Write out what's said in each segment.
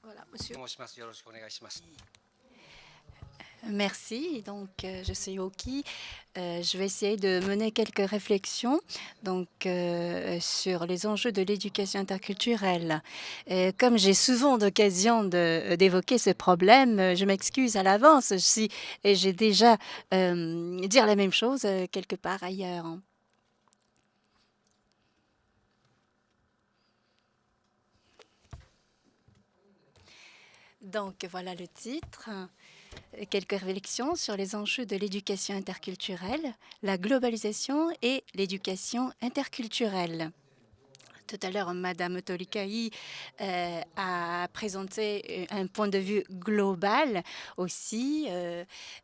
Voilà, monsieur. Merci. Donc, je suis Oki. Je vais essayer de mener quelques réflexions sur les enjeux de l'éducation interculturelle. Comme j'ai souvent d'occasion d'évoquer ce problème, je m'excuse à l'avance si et j'ai déjà dire la même chose quelque part ailleurs. Donc, voilà le titre. Quelques réflexions sur les enjeux de l'éducation interculturelle, la globalisation et l'éducation interculturelle. Tout à l'heure, Madame Tolikai a présenté un point de vue global aussi.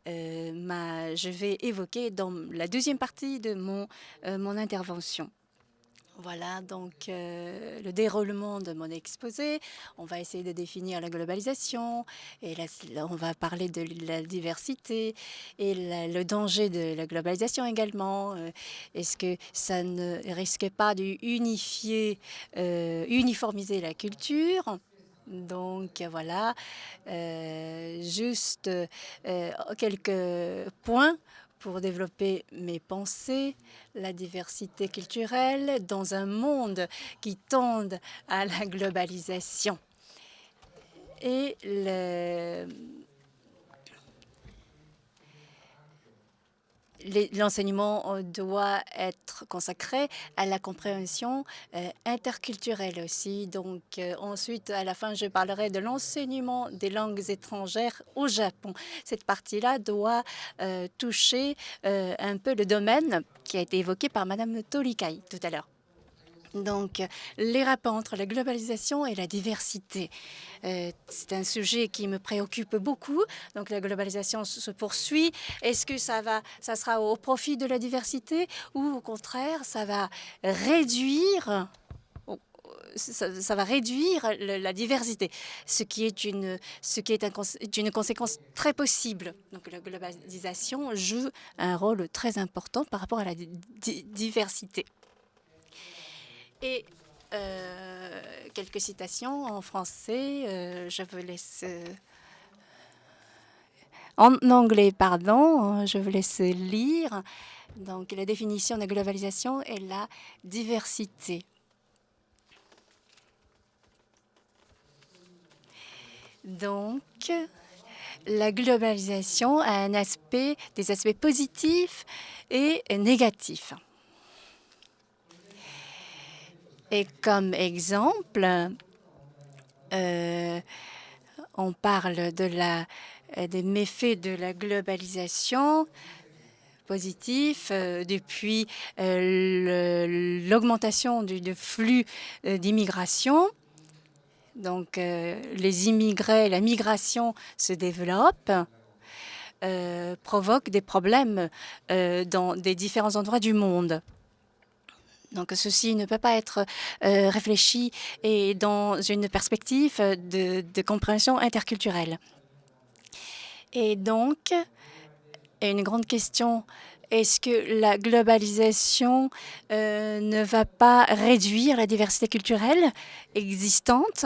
Je vais évoquer dans la deuxième partie de mon intervention. Voilà donc le déroulement de mon exposé. On va essayer de définir la globalisation et là, on va parler de la diversité et le danger de la globalisation également. Est-ce que ça ne risque pas d'unifier, uniformiser la culture? Donc voilà, juste quelques points pour développer mes pensées, la diversité culturelle dans un monde qui tend à la globalisation. Et l'enseignement doit être consacré à la compréhension interculturelle aussi. Donc ensuite, à la fin, je parlerai de l'enseignement des langues étrangères au Japon. Cette partie-là doit toucher un peu le domaine qui a été évoqué par Madame Tolikai tout à l'heure. Donc, les rapports entre la globalisation et la diversité. C'est un sujet qui me préoccupe beaucoup. Donc, la globalisation se poursuit. Est-ce que ça sera au profit de la diversité ou au contraire, ça va réduire ça va réduire la diversité, ce qui est une conséquence très possible. Donc la globalisation joue un rôle très important par rapport à la diversité. Et quelques citations en français, je vous laisse... en anglais, pardon, je vous laisse lire. Donc, la définition de globalisation est la diversité. Donc, la globalisation a des aspects positifs et négatifs. Et comme exemple, on parle des méfaits de la globalisation positifs depuis l'augmentation du flux d'immigration. Donc, les immigrés, la migration se développe, provoque des problèmes dans des différents endroits du monde. Donc, ceci ne peut pas être réfléchi et dans une perspective de compréhension interculturelle. Et donc, une grande question, est-ce que la globalisation ne va pas réduire la diversité culturelle existante?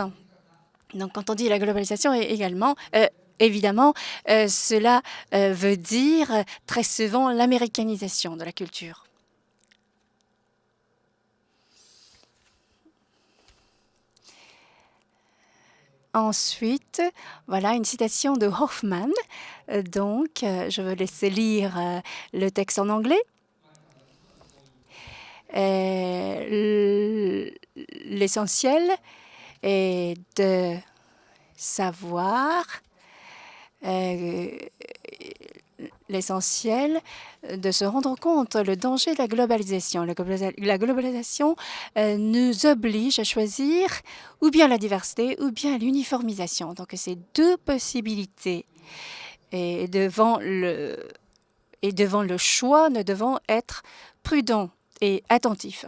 Donc, quand on dit la globalisation également, évidemment, cela veut dire très souvent l'américanisation de la culture. Ensuite, voilà une citation de Hoffman. Je vais laisser lire le texte en anglais. L'essentiel est de savoir, l'essentiel de se rendre compte le danger de la globalisation. La globalisation nous oblige à choisir ou bien la diversité ou bien l'uniformisation. Donc, c'est deux possibilités. Et devant le choix, nous devons être prudents et attentifs.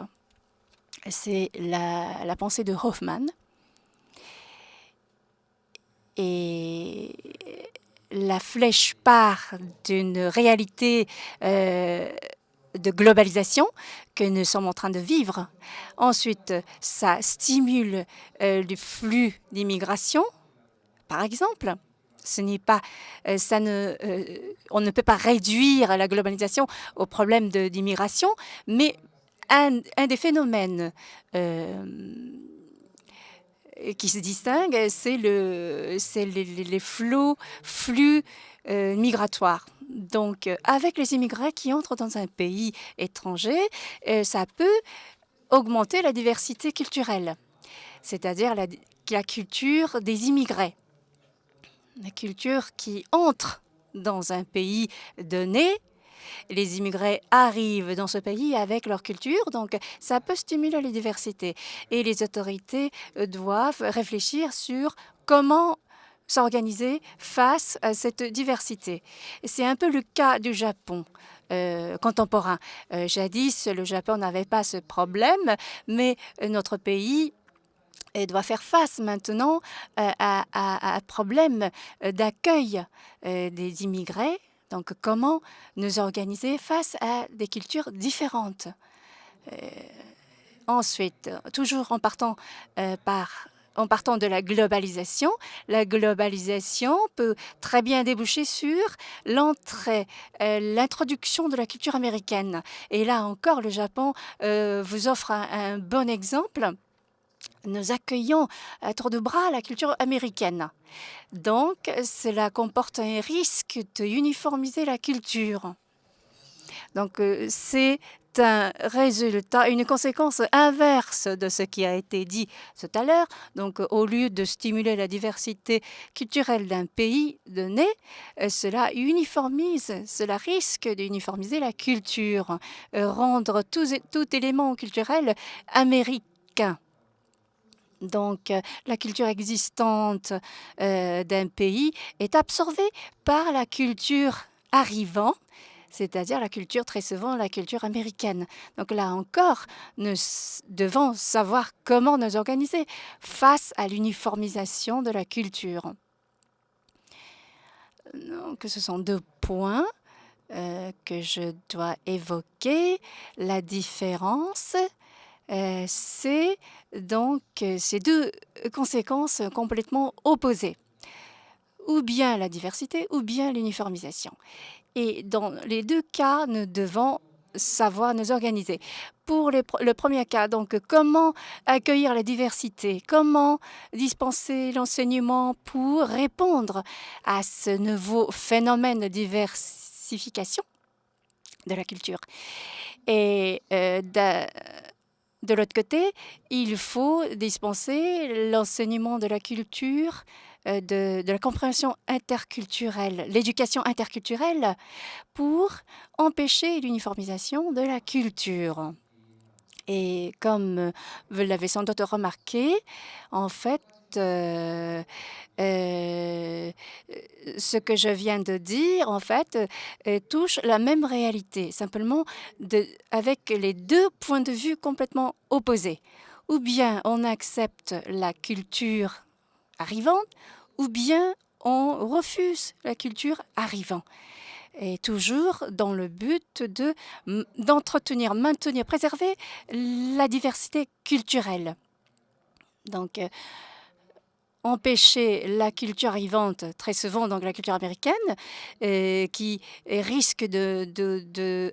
C'est la pensée de Hoffman. Et la flèche part d'une réalité de globalisation que nous sommes en train de vivre. Ensuite, ça stimule le flux d'immigration. Par exemple, ce n'est pas, on ne peut pas réduire la globalisation au problème d'immigration, mais un des phénomènes qui se distingue, c'est les flux migratoires. Donc, avec les immigrés qui entrent dans un pays étranger, ça peut augmenter la diversité culturelle, c'est-à-dire la culture des immigrés, la culture qui entre dans un pays donné. Les immigrés arrivent dans ce pays avec leur culture, donc ça peut stimuler la diversité. Et les autorités doivent réfléchir sur comment s'organiser face à cette diversité. C'est un peu le cas du Japon. Contemporain. Jadis, le Japon n'avait pas ce problème, mais notre pays doit faire face maintenant à un problème d'accueil des immigrés. Donc, comment nous organiser face à des cultures différentes? Ensuite, toujours en partant de la globalisation peut très bien déboucher sur l'introduction de la culture américaine. Et là encore, le Japon vous offre un bon exemple. Nous accueillons à tour de bras la culture américaine. Donc, cela comporte un risque de uniformiser la culture. Donc, c'est un résultat, une conséquence inverse de ce qui a été dit tout à l'heure. Donc, au lieu de stimuler la diversité culturelle d'un pays donné, cela risque d'uniformiser la culture, rendre tout élément culturel américain. Donc, la culture existante d'un pays est absorbée par la culture arrivant, c'est-à-dire très souvent la culture américaine. Donc là encore, nous devons savoir comment nous organiser face à l'uniformisation de la culture. Donc, ce sont 2 points que je dois évoquer. La différence, c'est donc ces 2 conséquences complètement opposées, ou bien la diversité ou bien l'uniformisation. Et dans les 2 cas, nous devons savoir nous organiser. Pour le premier cas, donc comment accueillir la diversité, comment dispenser l'enseignement pour répondre à ce nouveau phénomène de diversification de la culture. Et de l'autre côté, il faut dispenser l'enseignement de la culture, de la compréhension interculturelle, l'éducation interculturelle pour empêcher l'uniformisation de la culture. Et comme vous l'avez sans doute remarqué, en fait, ce que je viens de dire, en fait, touche la même réalité, simplement avec les 2 points de vue complètement opposés. Ou bien on accepte la culture arrivante, ou bien on refuse la culture arrivante. Et toujours dans le but d'entretenir, maintenir, préserver la diversité culturelle. Donc, empêcher la culture arrivante, très souvent donc la culture américaine, qui risque de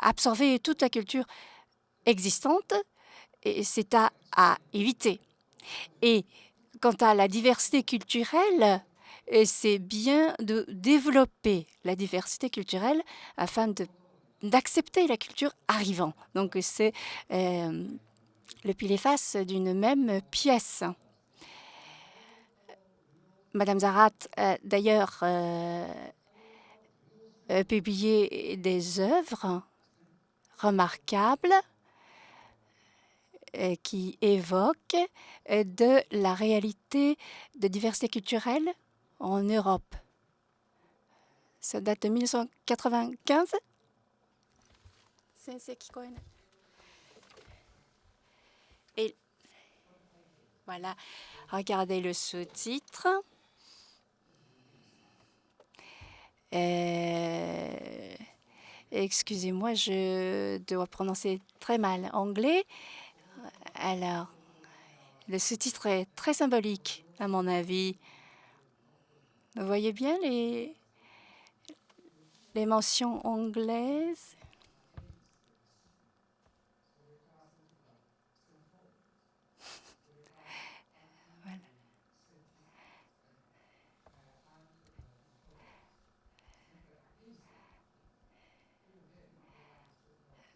absorber toute la culture existante, et c'est à éviter. Et quant à la diversité culturelle, c'est bien de développer la diversité culturelle afin d'accepter la culture arrivant. Donc c'est le pile et face d'une même pièce. Madame Zarat a d'ailleurs publié des œuvres remarquables qui évoquent de la réalité de diversité culturelle en Europe. Ça date de 1995. Et voilà, regardez le sous-titre. Excusez-moi, je dois prononcer très mal anglais. Alors, le sous-titre est très symbolique, à mon avis. Vous voyez bien les mentions anglaises?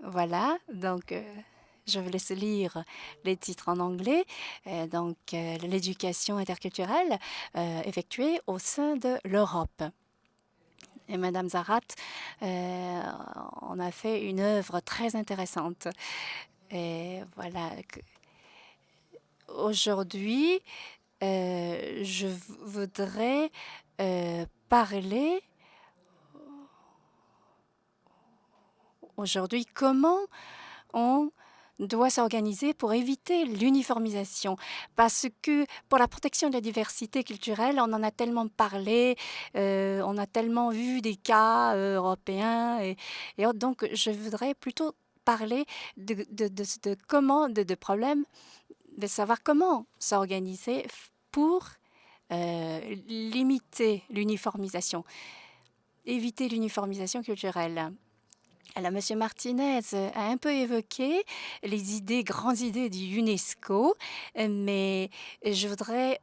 Voilà, donc je vous laisse lire les titres en anglais. L'éducation interculturelle effectuée au sein de l'Europe. Et Madame Zarat, on a fait une œuvre très intéressante. Et voilà, aujourd'hui, je voudrais parler aujourd'hui comment on doit s'organiser pour éviter l'uniformisation. Parce que pour la protection de la diversité culturelle, on en a tellement parlé, on a tellement vu des cas européens. Et autres. Donc, je voudrais plutôt parler de problèmes, de savoir comment s'organiser pour limiter l'uniformisation, éviter l'uniformisation culturelle. Alors, Monsieur Martinez a un peu évoqué les grandes idées du UNESCO, mais je voudrais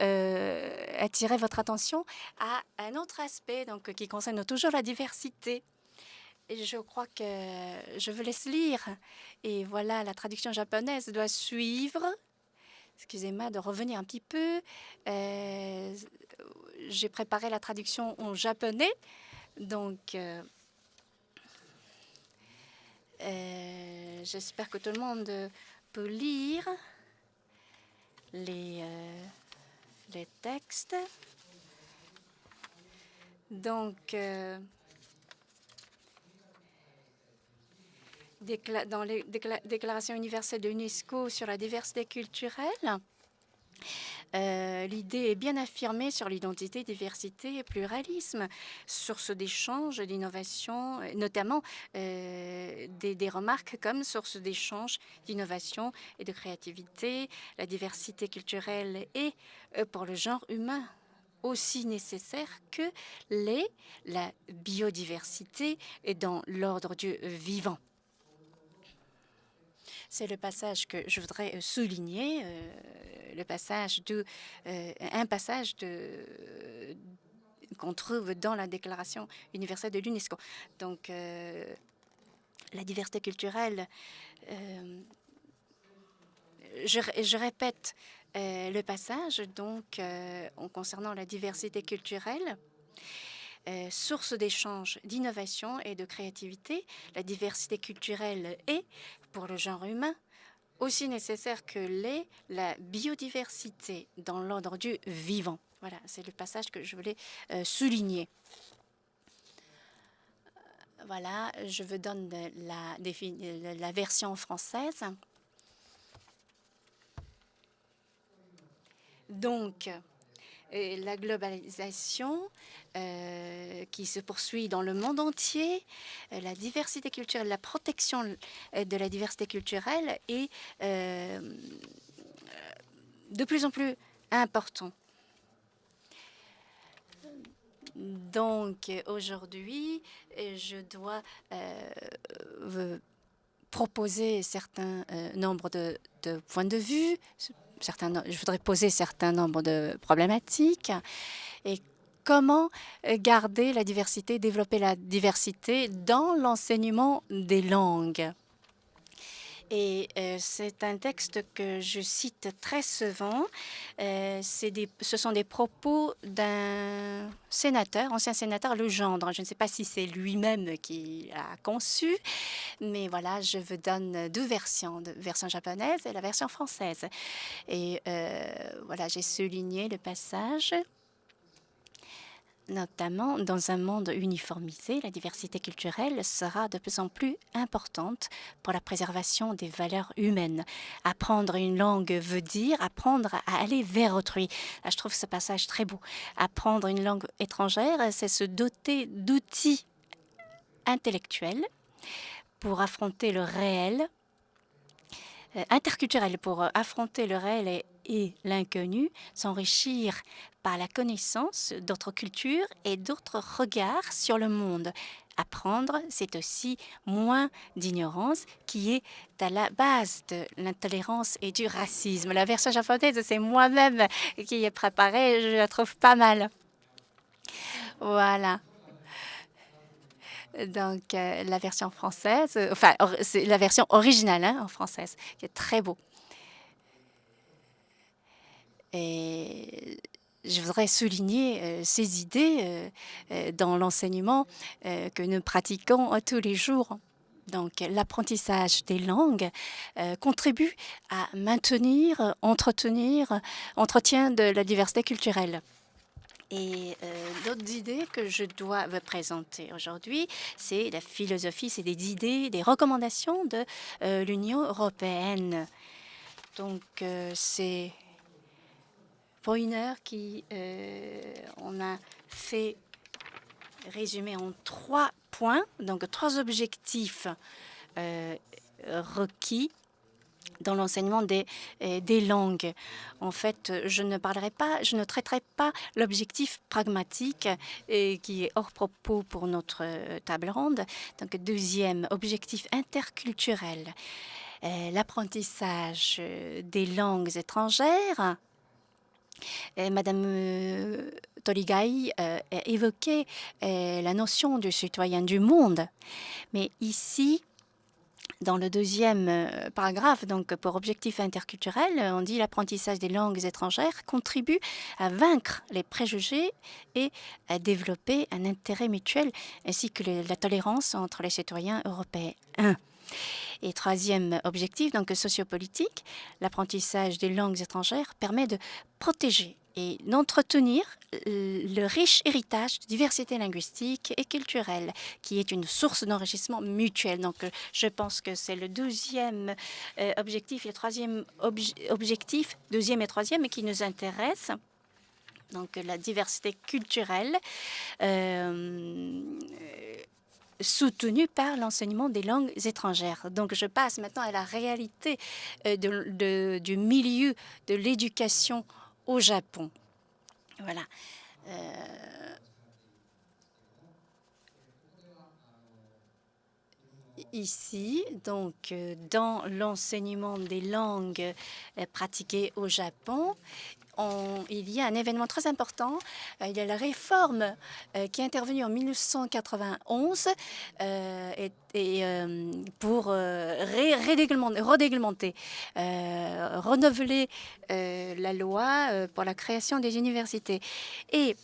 attirer votre attention à un autre aspect donc, qui concerne toujours la diversité. Et je crois que je vous laisse lire. Et voilà, la traduction japonaise doit suivre. Excusez-moi de revenir un petit peu. J'ai préparé la traduction en japonais. Donc, j'espère que tout le monde peut lire les textes. Donc, dans les déclarations universelles de l'UNESCO sur la diversité culturelle, l'idée est bien affirmée sur l'identité, diversité et pluralisme, source d'échange, d'innovation, notamment des remarques comme source d'échange, d'innovation et de créativité. La diversité culturelle est, pour le genre humain, aussi nécessaire que la biodiversité dans l'ordre du vivant. C'est le passage que je voudrais souligner, un passage qu'on trouve dans la Déclaration universelle de l'UNESCO. Donc, la diversité culturelle, je répète le passage, donc, en concernant la diversité culturelle, source d'échange, d'innovation et de créativité, la diversité culturelle est, pour le genre humain, aussi nécessaire que la biodiversité dans l'ordre du vivant. Voilà, c'est le passage que je voulais souligner. Voilà, je vous donne la version française. Donc, la globalisation qui se poursuit dans le monde entier, la diversité culturelle, la protection de la diversité culturelle est de plus en plus important. Donc, aujourd'hui, je dois proposer certains nombres de points de vue. Je voudrais poser certains nombres de problématiques et comment garder la diversité, développer la diversité dans l'enseignement des langues. Et c'est un texte que je cite très souvent. Ce sont des propos d'un sénateur, ancien sénateur Legendre. Je ne sais pas si c'est lui-même qui l'a conçu, mais voilà, je vous donne deux versions, la version japonaise et la version française. Et voilà, j'ai souligné le passage. Notamment, dans un monde uniformisé, la diversité culturelle sera de plus en plus importante pour la préservation des valeurs humaines. Apprendre une langue veut dire apprendre à aller vers autrui. Là, je trouve ce passage très beau. Apprendre une langue étrangère, c'est se doter d'outils intellectuels pour affronter le réel, interculturel, pour affronter le réel et l'inconnu, s'enrichir par la connaissance d'autres cultures et d'autres regards sur le monde. Apprendre, c'est aussi moins d'ignorance qui est à la base de l'intolérance et du racisme. La version japonaise, c'est moi-même qui ai préparée, je la trouve pas mal. Voilà. Donc, la version française, enfin, c'est la version originale hein, en française, qui est très beau. Et je voudrais souligner ces idées dans l'enseignement que nous pratiquons tous les jours. Donc, l'apprentissage des langues contribue à maintenir, entretien de la diversité culturelle. Et d'autres idées que je dois vous présenter aujourd'hui, c'est la philosophie, c'est des idées, des recommandations de l'Union européenne. Donc, c'est pour une heure on a fait résumer en 3 points, donc 3 objectifs requis dans l'enseignement des langues. En fait, je ne traiterai pas l'objectif pragmatique qui est hors propos pour notre table ronde. Donc, deuxième objectif interculturel, l'apprentissage des langues étrangères. Madame Toligai a évoqué la notion du citoyen du monde. Mais ici, dans le deuxième paragraphe, donc pour objectif interculturel, on dit l'apprentissage des langues étrangères contribue à vaincre les préjugés et à développer un intérêt mutuel ainsi que la tolérance entre les citoyens européens. Et troisième objectif, donc sociopolitique, l'apprentissage des langues étrangères permet de protéger et d'entretenir le riche héritage de diversité linguistique et culturelle, qui est une source d'enrichissement mutuel. Donc, je pense que c'est le deuxième objectif et le troisième objectif, deuxième et troisième, qui nous intéresse. Donc, la diversité culturelle soutenue par l'enseignement des langues étrangères. Donc, je passe maintenant à la réalité du milieu de l'éducation au Japon. Voilà. Ici, donc, dans l'enseignement des langues pratiquées au Japon, il y a un événement très important. Il y a la réforme qui est intervenue en 1991 pour redéglementer, renouveler la loi pour la création des universités. Et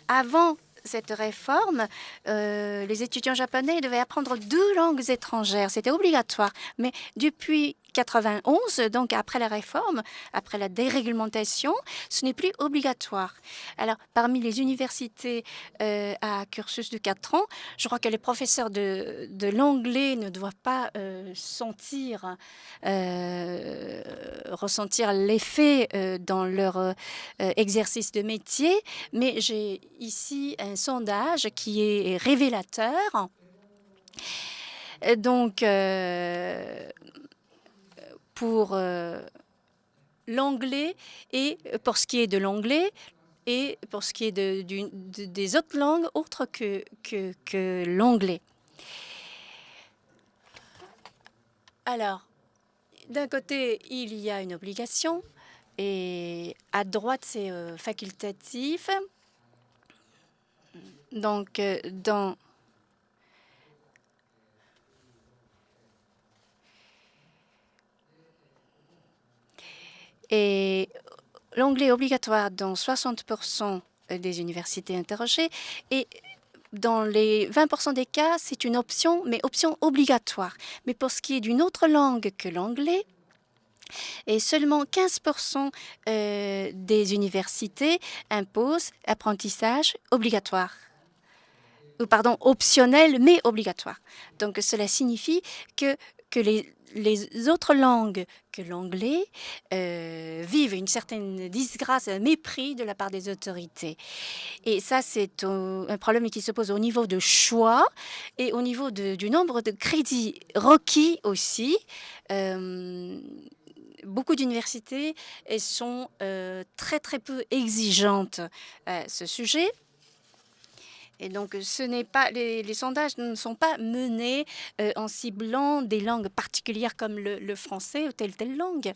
avant cette réforme, les étudiants japonais devaient apprendre 2 langues étrangères. C'était obligatoire. Mais depuis 91, donc après la réforme, après la déréglementation, ce n'est plus obligatoire. Alors, parmi les universités à cursus de 4 ans, je crois que les professeurs de l'anglais ne doivent pas ressentir l'effet dans leur exercice de métier, mais j'ai ici un sondage qui est révélateur. Donc, pour l'anglais et pour ce qui est de l'anglais et pour ce qui est des autres langues autres que l'anglais. Alors, d'un côté, il y a une obligation et à droite, c'est facultatif. Donc, et l'anglais est obligatoire dans 60% des universités interrogées et dans les 20% des cas, c'est une option, mais option obligatoire. Mais pour ce qui est d'une autre langue que l'anglais, et seulement 15% des universités imposent apprentissage obligatoire. Pardon, optionnel, mais obligatoire. Donc, cela signifie que les autres langues que l'anglais vivent une certaine disgrâce, un mépris de la part des autorités. Et ça, c'est un problème qui se pose au niveau de choix et au niveau du nombre de crédits requis aussi. beaucoup d'universités sont très très peu exigeantes à ce sujet. Et donc, ce n'est pas les sondages ne sont pas menés en ciblant des langues particulières comme le français ou telle langue,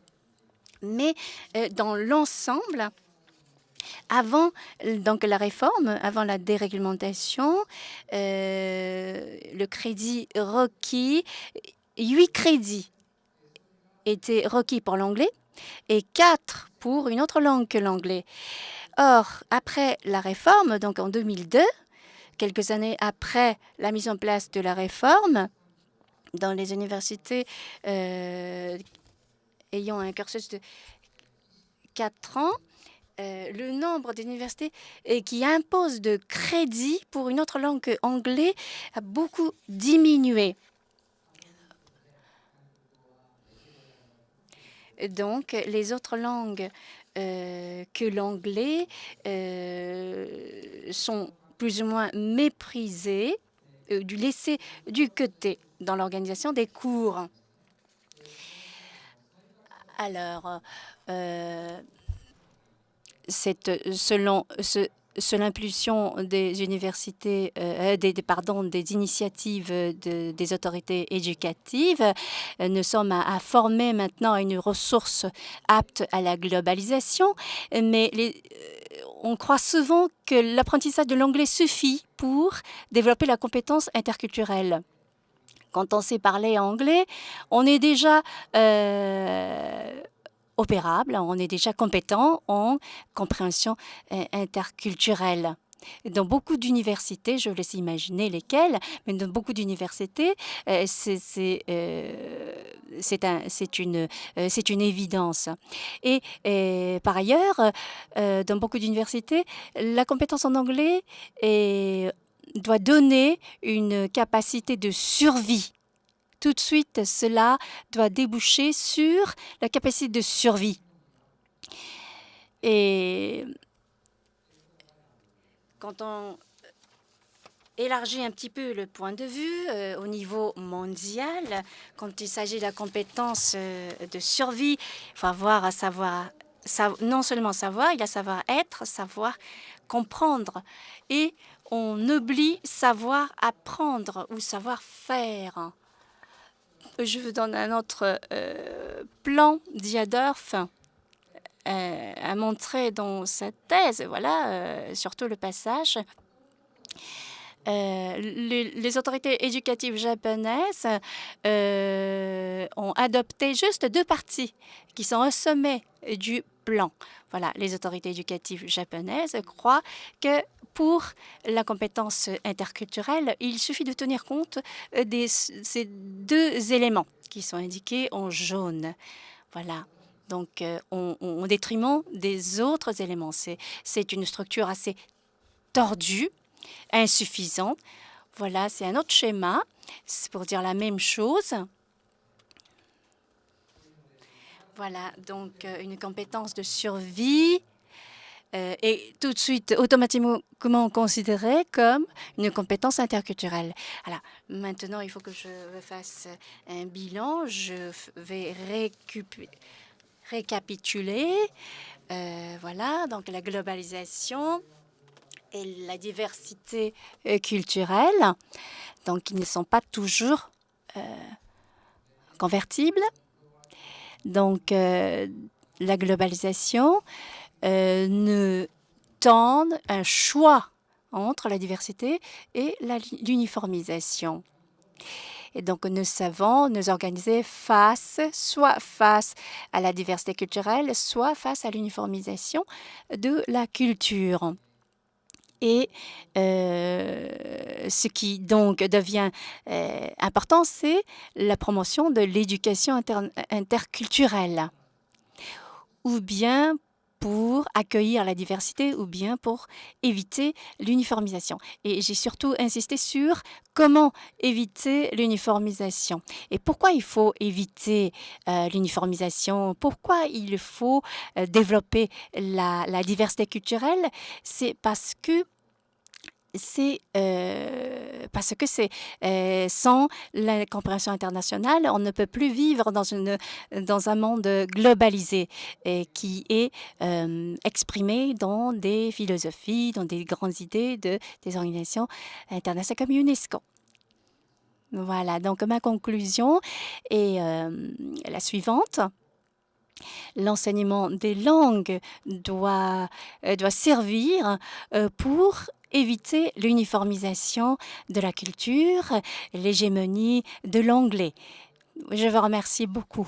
mais dans l'ensemble. Avant donc la réforme, avant la déréglementation, le crédit requis, 8 crédits étaient requis pour l'anglais et 4 pour une autre langue que l'anglais. Or, après la réforme, donc en 2002, quelques années après la mise en place de la réforme, dans les universités ayant un cursus de 4 ans, le nombre d'universités qui imposent de crédits pour une autre langue que l'anglais a beaucoup diminué. Donc, les autres langues que l'anglais sont plus ou moins méprisées, laissées du côté dans l'organisation des cours. Alors, selon l'impulsion des universités, des initiatives des autorités éducatives, nous sommes à former maintenant une ressource apte à la globalisation, mais on croit souvent que l'apprentissage de l'anglais suffit pour développer la compétence interculturelle. Quand on sait parler anglais, on est déjà opérable, on est déjà compétent en compréhension interculturelle. Dans beaucoup d'universités, je vous laisse imaginer lesquelles, mais dans beaucoup d'universités, c'est une évidence. Et par ailleurs, dans beaucoup d'universités, la compétence en anglais doit donner une capacité de survie. Tout de suite, cela doit déboucher sur la capacité de survie. Et quand on élargit un petit peu le point de vue au niveau mondial, quand il s'agit de la compétence de survie, il faut avoir à savoir, non seulement savoir, il y a savoir être, savoir comprendre. Et on oublie savoir apprendre ou savoir faire. Je vous donne un autre plan Diadorf a montré dans sa thèse, voilà, surtout le passage. Les autorités éducatives japonaises ont adopté juste 2 parties qui sont au sommet du plan. Voilà, les autorités éducatives japonaises croient que pour la compétence interculturelle, il suffit de tenir compte de ces 2 éléments qui sont indiqués en jaune. Voilà. Donc, au détriment des autres éléments. C'est une structure assez tordue, insuffisante. Voilà, c'est un autre schéma. C'est pour dire la même chose. Voilà, donc une compétence de survie est tout de suite automatiquement considérée comme une compétence interculturelle. Alors, maintenant, il faut que je fasse un bilan. Je vais récapituler. Voilà, donc la globalisation et la diversité culturelle, donc ils ne sont pas toujours convertibles. Donc, la globalisation ne tend un choix entre la diversité et l'uniformisation. Et donc, nous savons nous organiser soit face à la diversité culturelle, soit face à l'uniformisation de la culture. Et ce qui donc devient important, c'est la promotion de l'éducation interculturelle, ou bien pour accueillir la diversité, ou bien pour éviter l'uniformisation. Et j'ai surtout insisté sur comment éviter l'uniformisation. Et pourquoi il faut éviter l'uniformisation? Pourquoi il faut développer la diversité culturelle? C'est parce que c'est parce que c'est sans la compréhension internationale, on ne peut plus vivre dans un monde globalisé et qui est exprimé dans des philosophies, dans des grandes idées des organisations internationales comme UNESCO. Voilà, donc ma conclusion est la suivante. L'enseignement des langues doit servir pour éviter l'uniformisation de la culture, l'hégémonie de l'anglais. Je vous remercie beaucoup.